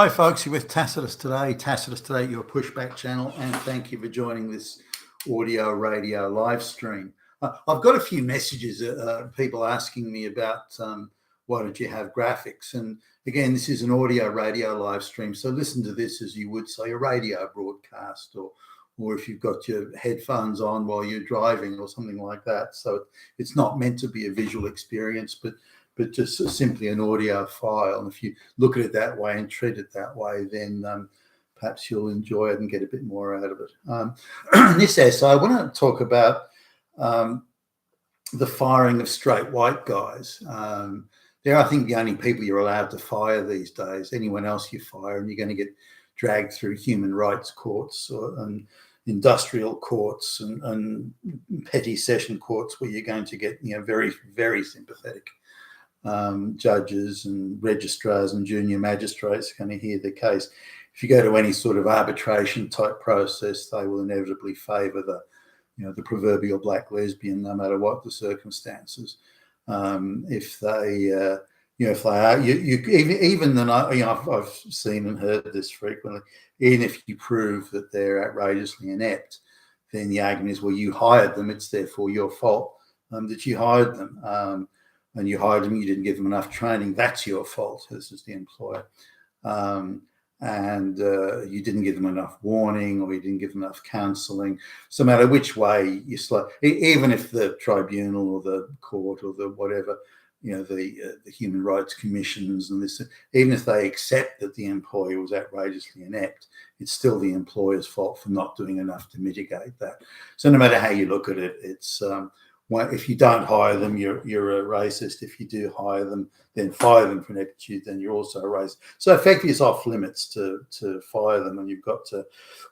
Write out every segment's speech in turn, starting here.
Hi, folks. You're with Tacitus today. Tacitus today, your pushback channel, and thank you for joining this audio radio live stream. I've got a few messages, people asking me about why don't you have graphics? And again, this is an audio radio live stream, so listen to this as you would say a radio broadcast, or if you've got your headphones on while you're driving or something like that. So it's not meant to be a visual experience, but just simply an audio file. And if you look at it that way and treat it that way, then perhaps you'll enjoy it and get a bit more out of it. In this essay, I want to talk about the firing of straight white guys. They're, I think, the only people you're allowed to fire these days. Anyone else you fire, and you're going to get dragged through human rights courts and industrial courts and petty session courts, where you're going to get very, very sympathetic judges and registrars and junior magistrates are going to hear the case. If you go to any sort of arbitration type process, they will inevitably favour the proverbial black lesbian, no matter what the circumstances. If they are, even then, I've seen and heard this frequently. Even if you prove that they're outrageously inept, then the argument is, well, you hired them; it's therefore your fault that you hired them. And you hired them, you didn't give them enough training, that's your fault, this is the employer. And you didn't give them enough warning, or you didn't give them enough counselling. So no matter which way you even if the tribunal or the court or the whatever, the human rights commissions and this, even if they accept that the employee was outrageously inept, it's still the employer's fault for not doing enough to mitigate that. So no matter how you look at it, it's if you don't hire them, you're a racist. If you do hire them, then fire them for ineptitude, then you're also a racist. So effectively, it's off limits to fire them, and you've got to,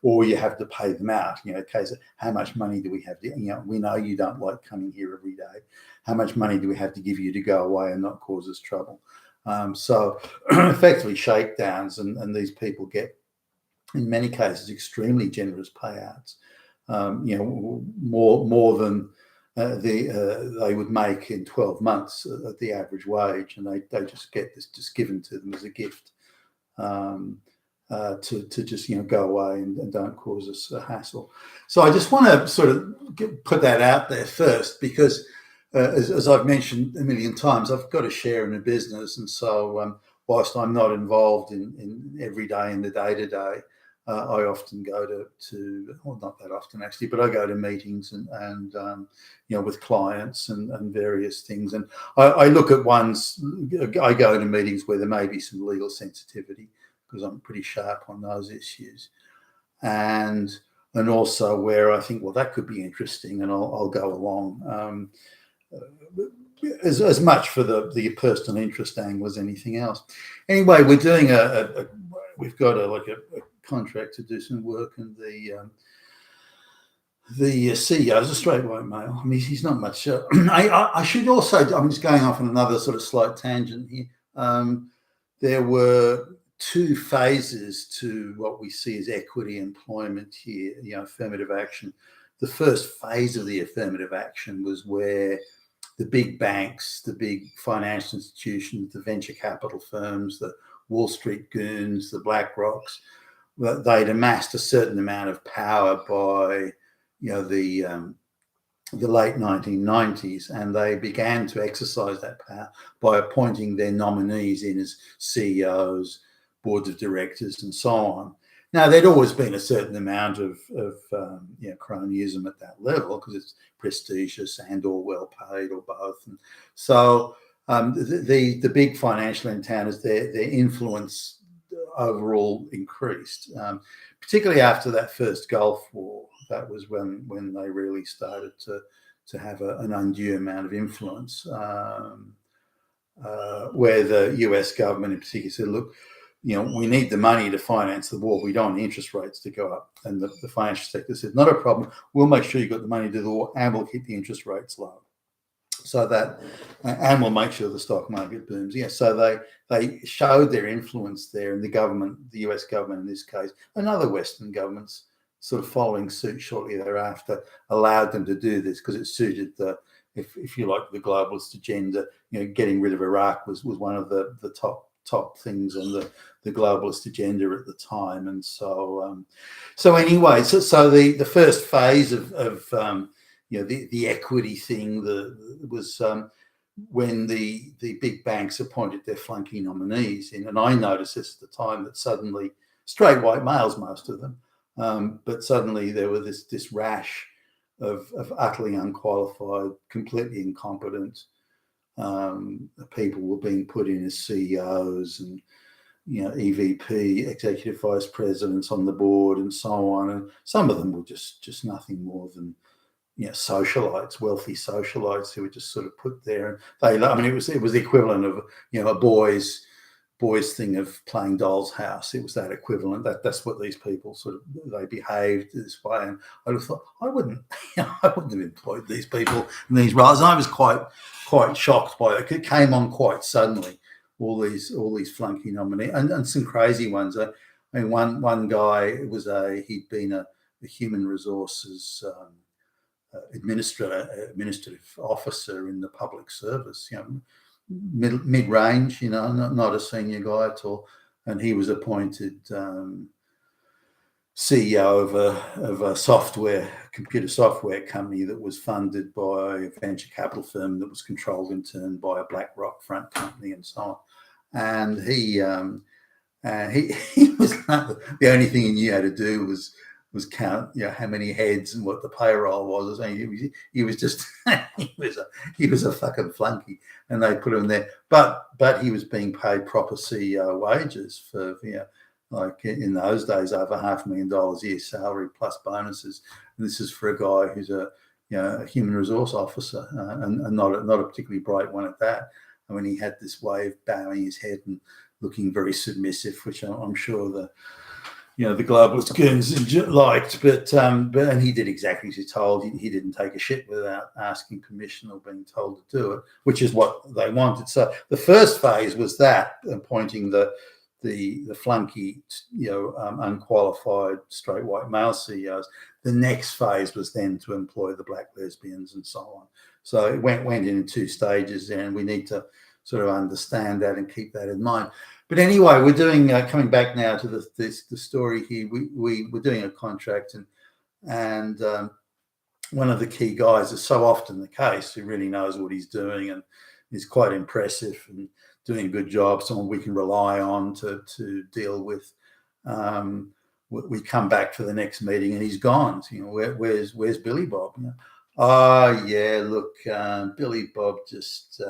or you have to pay them out. Case of how much money do we have to? We know you don't like coming here every day. How much money do we have to give you to go away and not cause us trouble? So effectively, shakedowns, and these people get, in many cases, extremely generous payouts. More than they would make in 12 months at the average wage, and they just get this just given to them as a gift to just go away and don't cause us a hassle. So I just want to sort of put that out there first, because as I've mentioned a million times, I've got a share in a business, and so whilst I'm not involved in every day in the day-to-day, I often go to well, not that often actually, but I go to meetings and with clients and various things. And I look at I go to meetings where there may be some legal sensitivity, because I'm pretty sharp on those issues. And also where I think, well, that could be interesting, and I'll go along. As much for the personal interest angle as anything else. Anyway, we're doing we've got a contract to do some work, and the CEO is a straight white male. I mean, he's not much. I should also, I'm just going off on another sort of slight tangent here. There were two phases to what we see as equity employment here, affirmative action. The first phase of the affirmative action was where the big banks, the big financial institutions, the venture capital firms, the Wall Street goons, the BlackRocks, they'd amassed a certain amount of power by the late 1990s, and they began to exercise that power by appointing their nominees in as CEOs, boards of directors, and so on. Now, there'd always been a certain amount of cronyism at that level, because it's prestigious and or well paid, or both. And so the big financial entities, their influence overall increased, particularly after that first Gulf War. That was when they really started to have an undue amount of influence, where the US government in particular said, look, we need the money to finance the war. We don't want the interest rates to go up. And the financial sector said, not a problem. We'll make sure you've got the money to do the war, and we'll keep the interest rates low. So that, and we'll make sure the stock market booms. Yeah, so they showed their influence there, and the government, the US government in this case, and other Western governments sort of following suit shortly thereafter, allowed them to do this because it suited if you like, the globalist agenda. Getting rid of Iraq was one of the top top things on the globalist agenda at the time. And so anyway, so the first phase of the equity thing was when the big banks appointed their flunky nominees in, and I noticed this at the time, that suddenly straight white males, most of them, but suddenly there were this rash of utterly unqualified, completely incompetent people were being put in as CEOs and EVP, executive vice presidents on the board, and so on. And some of them were just nothing more than socialites, wealthy socialites who were just sort of put there. It was the equivalent of a boys thing of playing doll's house. It was that equivalent. That's what these people they behaved this way. And I just thought I wouldn't have employed these people in these roles. And I was quite shocked by it. It came on quite suddenly. All these flunky nominees and some crazy ones. I mean, one guy he'd been a human resources administrative officer in the public service, mid-range, not a senior guy at all, and he was appointed CEO of a computer software company that was funded by a venture capital firm that was controlled in turn by a BlackRock front company and so on. And he was the only thing he knew how to do was count how many heads and what the payroll was. I mean, he was just he was a fucking flunky, and they put him there. But he was being paid proper CEO wages for like in those days over $500,000 a year salary plus bonuses. And this is for a guy who's a human resource officer and not a particularly bright one at that. I mean, he had this way of bowing his head and looking very submissive, which I'm sure the globalist goons liked, but and he did exactly as he told. He didn't take a shit without asking permission or being told to do it, which is what they wanted. So the first phase was that, appointing the flunky, unqualified straight white male CEOs. The next phase was then to employ the black lesbians and so on. So it went in 2 stages, and we need to sort of understand that and keep that in mind. But anyway, we're doing coming back now to the story here. We were doing a contract, and one of the key guys, is so often the case, who really knows what he's doing and is quite impressive and doing a good job, someone we can rely on to deal with. We come back for the next meeting and he's gone. Where's Billy Bob? Oh yeah, look, Billy Bob just.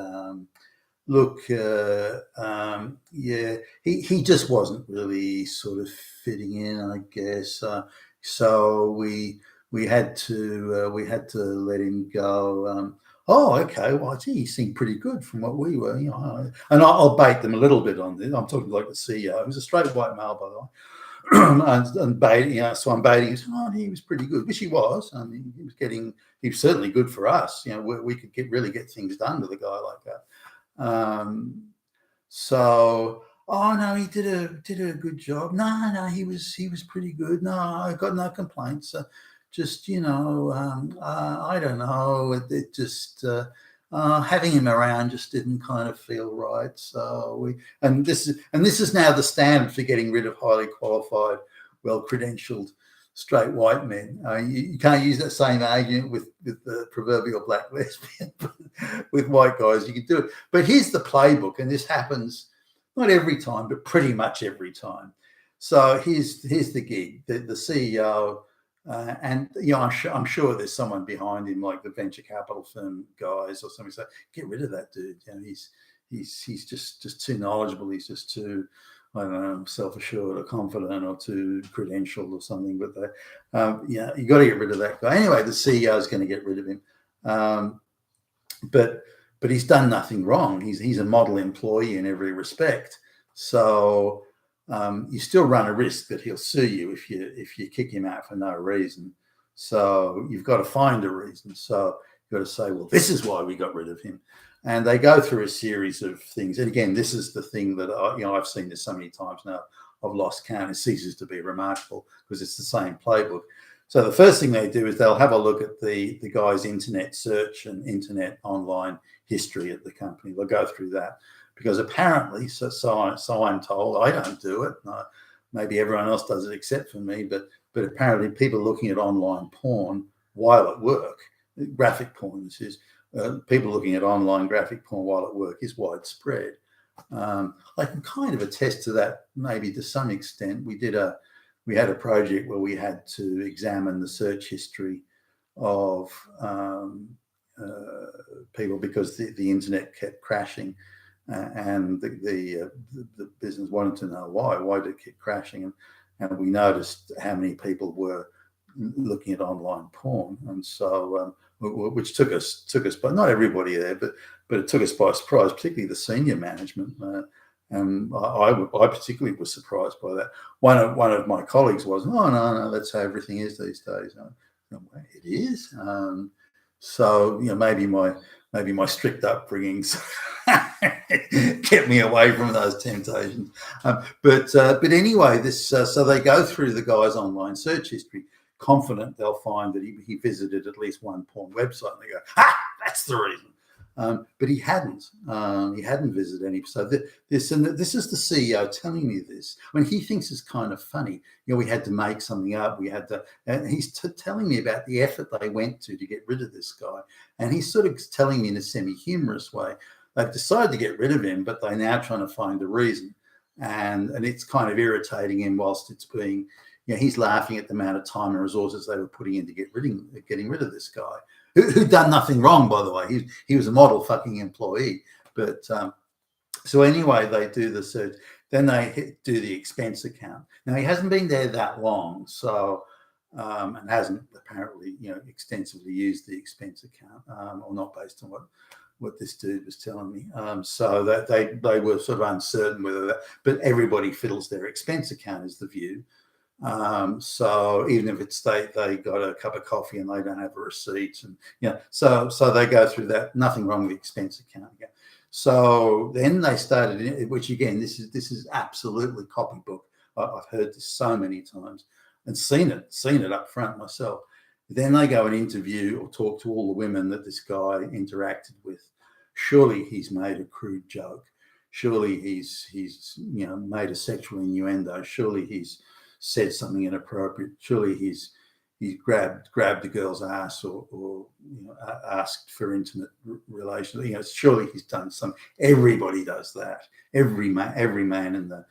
He just wasn't really sort of fitting in, I guess. So we had to let him go. Oh, okay. Well, gee, he seemed pretty good from what we were, And I'll bait them a little bit on this. I'm talking like the CEO. He was a straight white male, by the way. and baiting, so I'm baiting. He was pretty good, which he was. I mean, he was certainly good for us. We could really get things done with a guy like that. No, he did a good job. No, he was pretty good. No, I got no complaints. Just I don't know. It just having him around just didn't kind of feel right. So this is now the standard for getting rid of highly qualified, well credentialed straight white men. You can't use that same argument with the proverbial black lesbian. With white guys, you can do it. But here's the playbook, and this happens not every time, but pretty much every time. So here's the gig. The CEO, and I'm sure there's someone behind him, like the venture capital firm guys or something. So get rid of that dude. He's just too knowledgeable. He's just too, I don't know, self-assured or confident or too credentialed or something. But you got to get rid of that guy. Anyway, the CEO is going to get rid of him. But he's done nothing wrong. He's a model employee in every respect. So you still run a risk that he'll sue you if you kick him out for no reason. So you've got to find a reason. So you've got to say, well, this is why we got rid of him. And they go through a series of things. And again, this is the thing that I've seen this so many times now. I've lost count. It ceases to be remarkable because it's the same playbook. So the first thing they do is they'll have a look at the guy's internet search and internet online history at the company. They'll go through that because apparently, so I'm told, I don't do it. Maybe everyone else does it except for me, but apparently people looking at online porn while at work, graphic porn, this is, people looking at online graphic porn while at work is widespread. I can kind of attest to that, maybe to some extent. We had a project where we had to examine the search history of people because the internet kept crashing, and the business wanted to know why did it keep crashing, and we noticed how many people were looking at online porn, and so which took us, but not everybody there, but it took us by surprise, particularly the senior management. And I particularly was surprised by that. One of my colleagues was, oh no, that's how everything is these days. It is. So maybe my strict upbringings kept me away from those temptations. But anyway, this so they go through the guy's online search history, confident they'll find that he visited at least one porn website, and they go, that's the reason. But he hadn't visited any. So this is the CEO telling me this when he thinks it's kind of funny. We had to make something up. And he's telling me about the effort they went to get rid of this guy. And he's sort of telling me in a semi-humorous way. They've decided to get rid of him, but they're now trying to find a reason. And it's kind of irritating him whilst it's being, he's laughing at the amount of time and resources they were putting in to getting rid of this guy. Who'd done nothing wrong, by the way. He was a model fucking employee. But so anyway, they do the search. Then they do the expense account. Now, he hasn't been there that long, so and hasn't apparently, extensively used the expense account, or not based on what this dude was telling me. So that they were sort of uncertain whether that, but everybody fiddles their expense account is the view. So even if it's they got a cup of coffee and they don't have a receipt, and so they go through that. Nothing wrong with the expense account. Yeah. So then they started, which again, this is absolutely copybook. I've heard this so many times and seen it up front myself. Then they go and interview or talk to all the women that this guy interacted with. Surely he's made a crude joke. Surely he's made a sexual innuendo. Surely he's said something inappropriate. Surely he's grabbed the girl's ass or asked for intimate relations. Surely he's done some. Everybody does that. Every man in the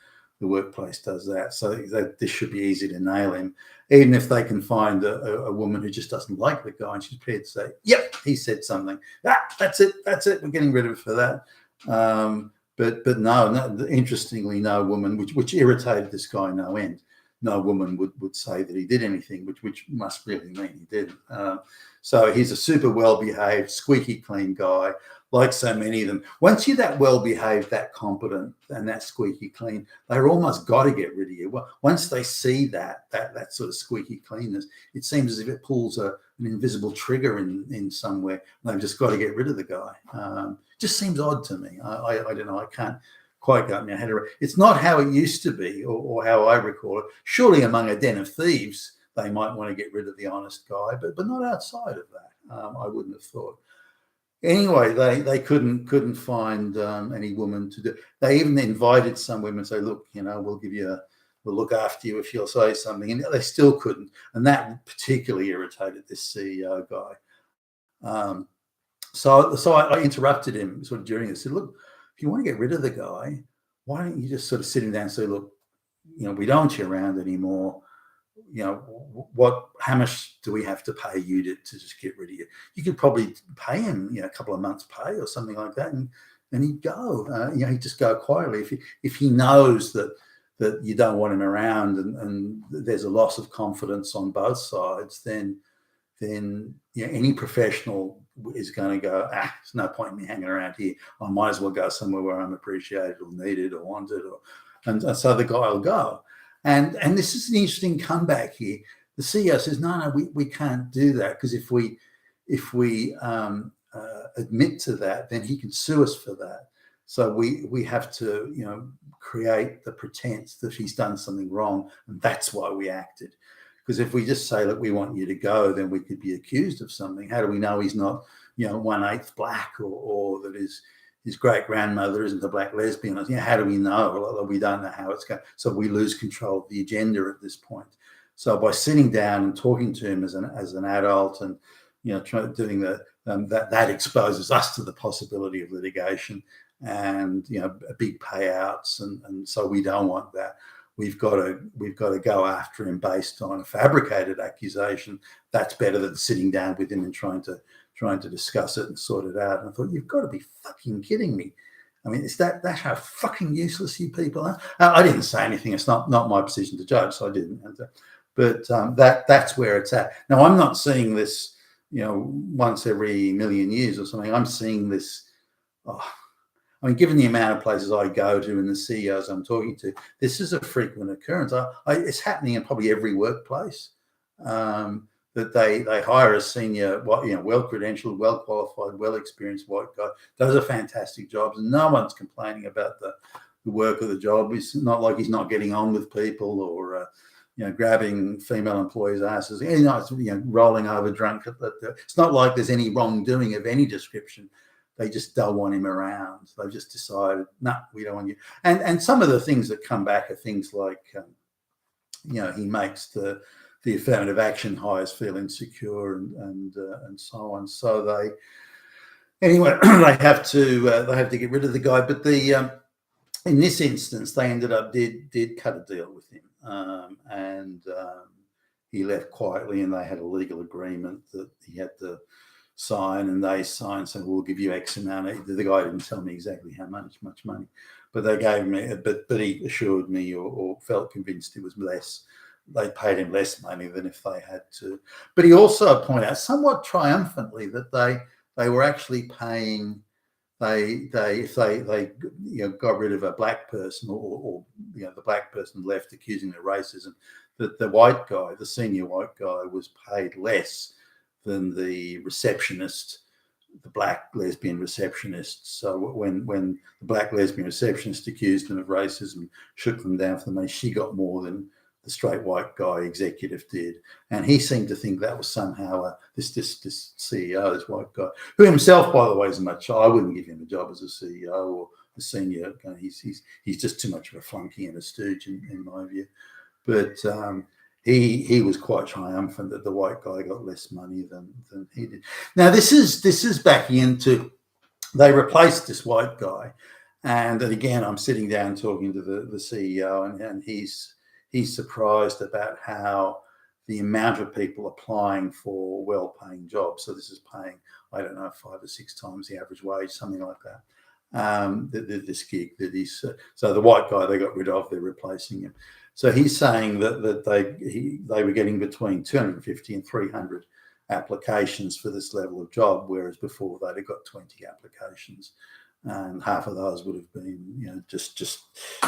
workplace does that. So this should be easy to nail him, even if they can find a woman who just doesn't like the guy and she's prepared to say, "Yep, he said something. That's it. We're getting rid of it for that." But no, interestingly, no woman, which irritated this guy no end. No woman would say that he did anything, which must really mean he didn't. So he's a super well-behaved, squeaky clean guy, like so many of them. Once you're that well-behaved, that competent, and that squeaky clean, they're almost got to get rid of you. Once they see that sort of squeaky cleanness, it seems as if it pulls an invisible trigger in somewhere. And they've just got to get rid of the guy. Just seems odd to me. I don't know. I can't quite got my head around. It's not how it used to be or how I recall it. Surely among a den of thieves, they might want to get rid of the honest guy, but not outside of that. I wouldn't have thought. Anyway, they couldn't find any woman to do. They even invited some women to say, look, we'll look after you if you'll say something. And they still couldn't. And that particularly irritated this CEO guy. So I interrupted him sort of during this. I said, look, if you want to get rid of the guy, why don't you just sort of sit him down and say, look, we don't want you around anymore. How much do we have to pay you to just get rid of you? You could probably pay him, a couple of months' pay or something like that, and he'd go. He'd just go quietly if he knows that you don't want him around and there's a loss of confidence on both sides. Then any professional is going to go, there's no point in me hanging around here. I might as well go somewhere where I'm appreciated or needed or wanted, and so the guy will go. And this is an interesting comeback here. The CEO says, no, we can't do that, because if we admit to that, then he can sue us for that. So we have to create the pretense that he's done something wrong, and that's why we acted. Because if we just say, look, we want you to go, then we could be accused of something. How do we know he's not 1/8 black or that his his great grandmother isn't a black lesbian. How do we know? Well, we don't know how it's going. So we lose control of the agenda at this point. So by sitting down and talking to him as an adult, and doing that exposes us to the possibility of litigation and big payouts, and so we don't want that. We've got to go after him based on a fabricated accusation. That's better than sitting down with him and trying to discuss it and sort it out. And I thought, you've got to be fucking kidding me. I mean, that's how fucking useless you people are. I didn't say anything. It's not my position to judge, so I didn't. But that's where it's at. Now, I'm not seeing this, once every million years or something. I'm seeing this. I mean, given the amount of places I go to and the CEOs I'm talking to, this is a frequent occurrence. It's happening in probably every workplace, that they hire a senior, well-credentialed, well-qualified, well-experienced white guy, does a fantastic job, and no one's complaining about the work of the job. It's not like he's not getting on with people or grabbing female employees' asses, rolling over drunk. It's not like there's any wrongdoing of any description. They just don't want him around. They've just decided, no, we don't want you. And some of the things that come back are things like, he makes the affirmative action hires feel insecure and so on. So they have to get rid of the guy. But in this instance, they ended up did cut a deal with him, and he left quietly, and they had a legal agreement that he had to sign, and they signed, so we'll give you X amount. The guy didn't tell me exactly how much money, but they gave me. But he assured me or felt convinced it was less. They paid him less money than if they had to. But he also pointed out, somewhat triumphantly, that they were actually paying. If they got rid of a black person or the black person left accusing of racism, that the white guy, the senior white guy, was paid less than the receptionist, the black lesbian receptionist. So when the black lesbian receptionist accused them of racism, shook them down for the money, she got more than the straight white guy executive did. And he seemed to think that was somehow this CEO, this white guy, who himself, by the way, is I wouldn't give him a job as a CEO or a senior. He's just too much of a flunky and a stooge in my view. But he was quite triumphant that the white guy got less money than he did. Now this is backing into, they replaced this white guy, and again I'm sitting down talking to the CEO, and he's surprised about how the amount of people applying for well-paying jobs. So this is paying, I don't know, 5 or 6 times the average wage, something like that. This gig that he's so the white guy they got rid of, they're replacing him. So he's saying that they were getting between 250 and 300 applications for this level of job, whereas before they'd have got 20 applications, and half of those would have been just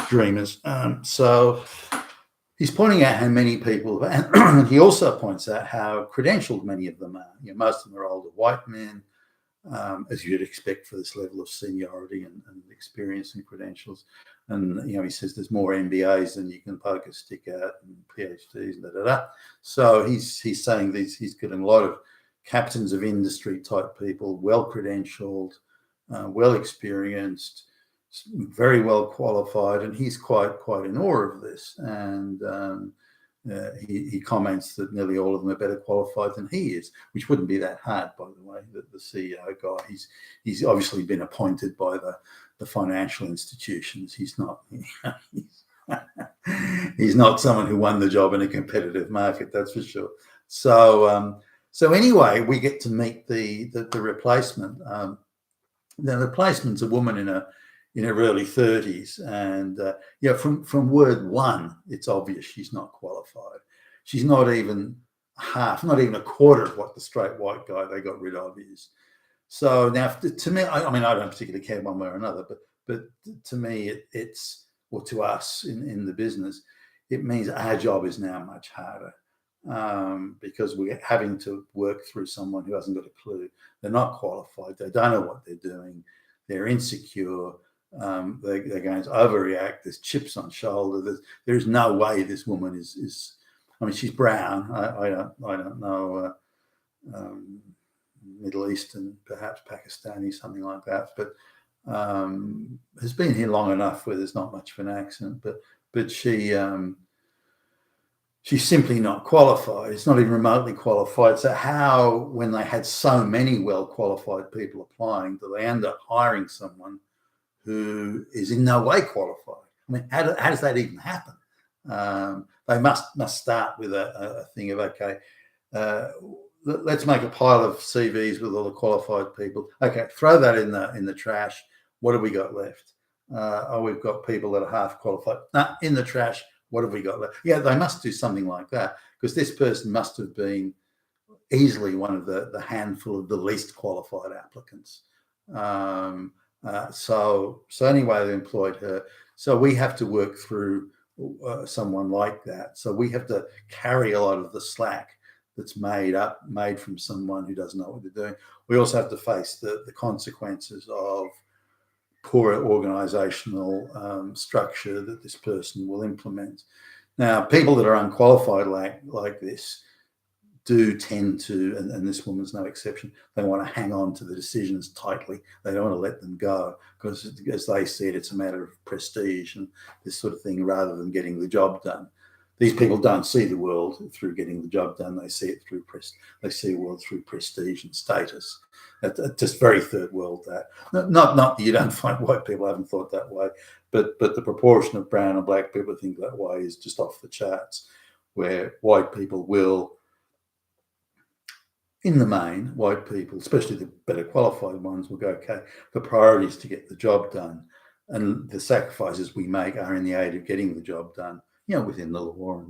dreamers. So he's pointing out how many people, and he also points out how credentialed many of them are. Most of them are older white men, as you'd expect for this level of seniority and experience and credentials. And he says there's more MBAs than you can poke a stick at, and PhDs, So he's saying he's getting a lot of captains of industry type people, well credentialed, well experienced, very well qualified, and he's quite in awe of this. And he comments that nearly all of them are better qualified than he is, which wouldn't be that hard, by the way. The CEO guy, he's obviously been appointed by the financial institutions. He's not he's not someone who won the job in a competitive market, that's for sure. So anyway, we get to meet the replacement. The replacement's a woman in her early 30s, and from word one, it's obvious she's not qualified. She's not even a quarter of what the straight white guy they got rid of is. So now, to me, I don't particularly care one way or another, but to me, it's or to us in the business, it means our job is now much harder, because we're having to work through someone who hasn't got a clue. They're not qualified. They don't know what they're doing. They're insecure. They're going to overreact. There's chips on shoulder. There's no way this woman is. She's brown. I don't know. Middle Eastern, perhaps Pakistani, something like that. But has been here long enough where there's not much of an accent, but she's simply not qualified. It's not even remotely qualified. So how, when they had so many well-qualified people applying, do they end up hiring someone who is in no way qualified? I mean, how does that even happen? They must start with a thing of, okay, let's make a pile of CVs with all the qualified people. Okay, throw that in the trash. What have we got left? We've got people that are half qualified. Nah, in the trash. What have we got left? Yeah, they must do something like that, because this person must have been easily one of the handful of the least qualified applicants. So anyway, they employed her. So we have to work through someone like that. So we have to carry a lot of the slack that's made from someone who doesn't know what they're doing. We also have to face the consequences of poor organizational structure that this person will implement. Now, people that are unqualified like this do tend to, and this woman's no exception, they want to hang on to the decisions tightly. They don't want to let them go, because as they see it, it's a matter of prestige and this sort of thing, rather than getting the job done. These people don't see the world through getting the job done. They see it through the world through prestige and status. Just very third world. That not that you don't find white people haven't thought that way, but the proportion of brown and black people who think that way is just off the charts. Where white people will, in the main, white people, especially the better qualified ones, will go, okay, the priority is to get the job done, and the sacrifices we make are in the aid of getting the job done, within the law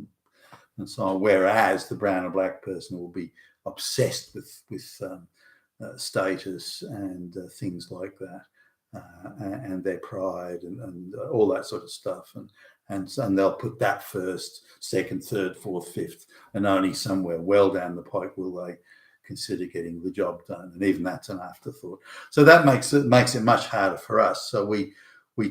and so on. Whereas the brown and black person will be obsessed with status and things like that, and their pride and all that sort of stuff, and they'll put that first, second, third, fourth, fifth, and only somewhere well down the pike will they consider getting the job done, and even that's an afterthought. So that makes it much harder for us. So we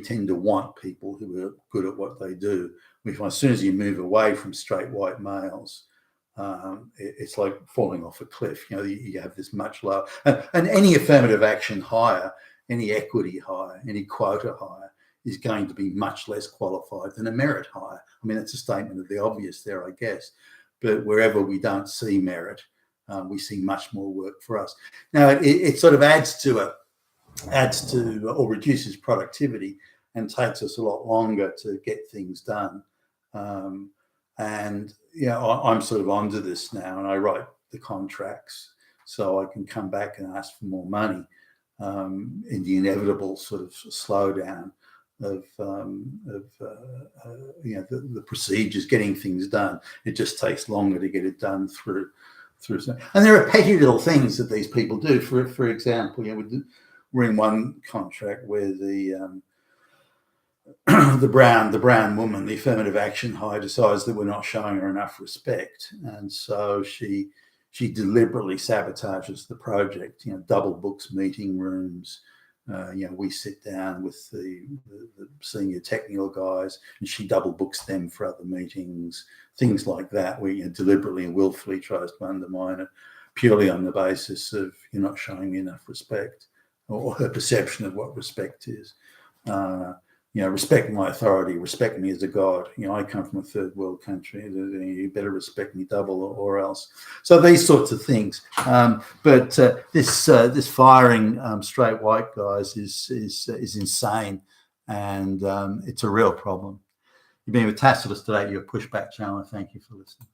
tend to want people who are good at what they do. We find as soon as you move away from straight white males, it's like falling off a cliff. You have this much lower, and any affirmative action hire, any equity hire, any quota hire is going to be much less qualified than a merit hire. I mean, it's a statement of the obvious there, I guess. But wherever we don't see merit, we see much more work for us. Now, it sort of adds to or reduces productivity and takes us a lot longer to get things done. And I'm sort of onto this now, and I write the contracts so I can come back and ask for more money in the inevitable sort of slowdown of the procedures, getting things done. It just takes longer to get it done through. And there are petty little things that these people do. For example, we're in one contract where the brown woman, the affirmative action hire, decides that we're not showing her enough respect, and so she deliberately sabotages the project. Double books meeting rooms. We sit down with the senior technical guys, and she double books them for other meetings. Things like that, where deliberately and willfully tries to undermine it, purely on the basis of you're not showing me enough respect, or her perception of what respect is. Respect my authority, respect me as a god. I come from a third world country. You better respect me double or else. So these sorts of things. But this firing straight white guys is insane, and it's a real problem. You've been with Tacitus today, your pushback channel. Thank you for listening.